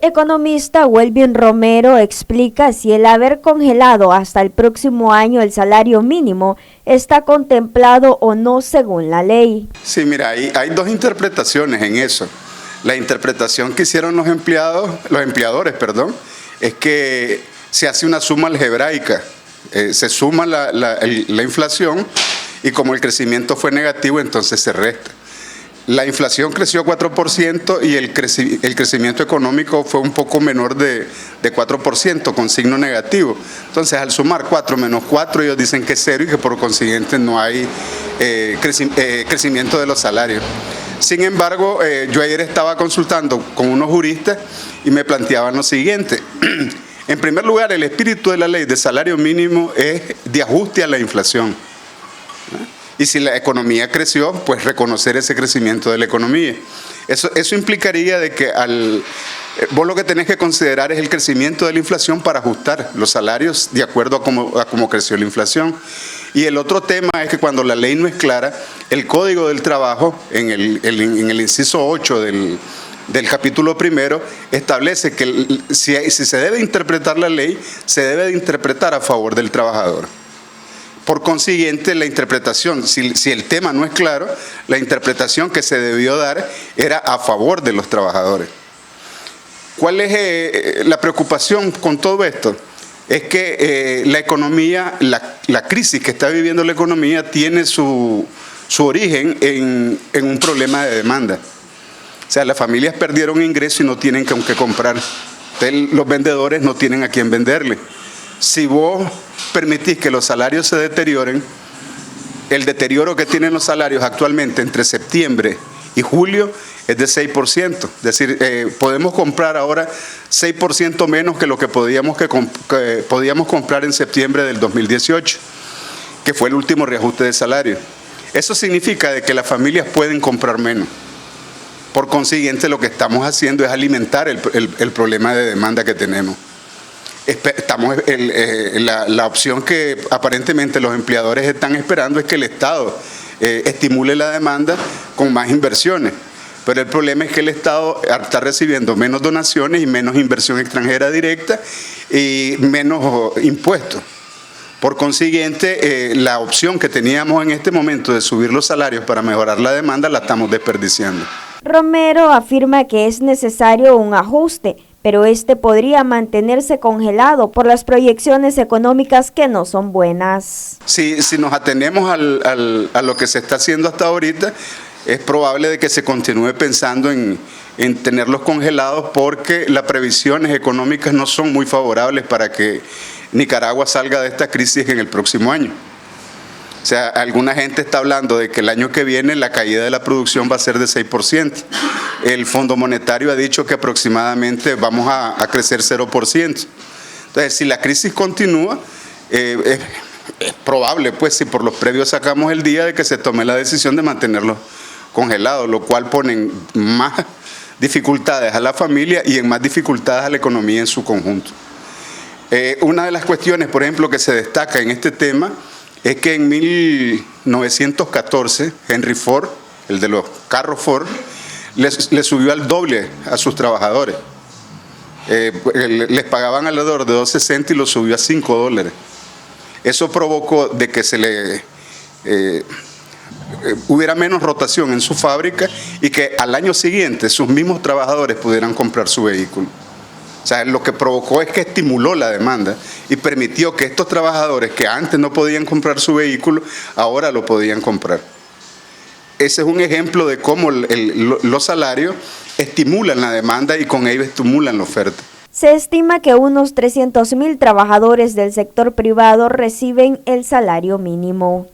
Economista Welvin Romero explica si el haber congelado hasta el próximo año el salario mínimo está contemplado o no según la ley. Sí, mira, hay dos interpretaciones en eso. La interpretación que hicieron los empleadores, es que se hace una suma algebraica. Se suma la inflación y como el crecimiento fue negativo, entonces se resta. La inflación creció 4% y el crecimiento económico fue un poco menor de 4%, con signo negativo. Entonces, al sumar 4 menos 4, ellos dicen que es 0 y que por consiguiente no hay crecimiento de los salarios. Sin embargo, yo ayer estaba consultando con unos juristas y me planteaban lo siguiente. En primer lugar, el espíritu de la ley de salario mínimo es de ajuste a la inflación. Y si la economía creció, pues reconocer ese crecimiento de la economía. Eso implicaría de que vos lo que tenés que considerar es el crecimiento de la inflación para ajustar los salarios de acuerdo a cómo creció la inflación. Y el otro tema es que cuando la ley no es clara, el Código del Trabajo, en el inciso 8 del capítulo primero, establece que si se debe interpretar la ley, se debe de interpretar a favor del trabajador. Por consiguiente, la interpretación, si el tema no es claro, la interpretación que se debió dar era a favor de los trabajadores. ¿Cuál es la preocupación con todo esto? Es que la economía, la crisis que está viviendo la economía tiene su origen en un problema de demanda. O sea, las familias perdieron ingresos y no tienen con qué comprar. Entonces, los vendedores no tienen a quién venderle. Si vos permitís que los salarios se deterioren, el deterioro que tienen los salarios actualmente entre septiembre y julio es de 6%. Es decir, podemos comprar ahora 6% menos que lo que podíamos comprar en septiembre del 2018, que fue el último reajuste de salario. Eso significa de que las familias pueden comprar menos. Por consiguiente, lo que estamos haciendo es alimentar el problema de demanda que tenemos. La opción que aparentemente los empleadores están esperando es que el Estado estimule la demanda con más inversiones. Pero el problema es que el Estado está recibiendo menos donaciones y menos inversión extranjera directa y menos impuestos. Por consiguiente, la opción que teníamos en este momento de subir los salarios para mejorar la demanda la estamos desperdiciando. Romero afirma que es necesario un ajuste, pero este podría mantenerse congelado por las proyecciones económicas que no son buenas. Si nos atenemos a lo que se está haciendo hasta ahorita, es probable de que se continúe pensando en tenerlos congelados porque las previsiones económicas no son muy favorables para que Nicaragua salga de esta crisis en el próximo año. O sea, alguna gente está hablando de que el año que viene la caída de la producción va a ser de 6%. El Fondo Monetario ha dicho que aproximadamente vamos a crecer 0%. Entonces, si la crisis continúa, es probable, pues, si por los previos sacamos el día de que se tome la decisión de mantenerlos congelados, lo cual pone más dificultades a la familia y en más dificultades a la economía en su conjunto. Una de las cuestiones, por ejemplo, que se destaca en este tema es que en 1914 Henry Ford, el de los carros Ford, le subió al doble a sus trabajadores. Les pagaban alrededor de 12 cents y lo subió a $5. Eso provocó de que hubiera menos rotación en su fábrica y que al año siguiente sus mismos trabajadores pudieran comprar su vehículo. O sea, lo que provocó es que estimuló la demanda y permitió que estos trabajadores que antes no podían comprar su vehículo, ahora lo podían comprar. Ese es un ejemplo de cómo los salarios estimulan la demanda y con ello estimulan la oferta. Se estima que unos 300,000 trabajadores del sector privado reciben el salario mínimo.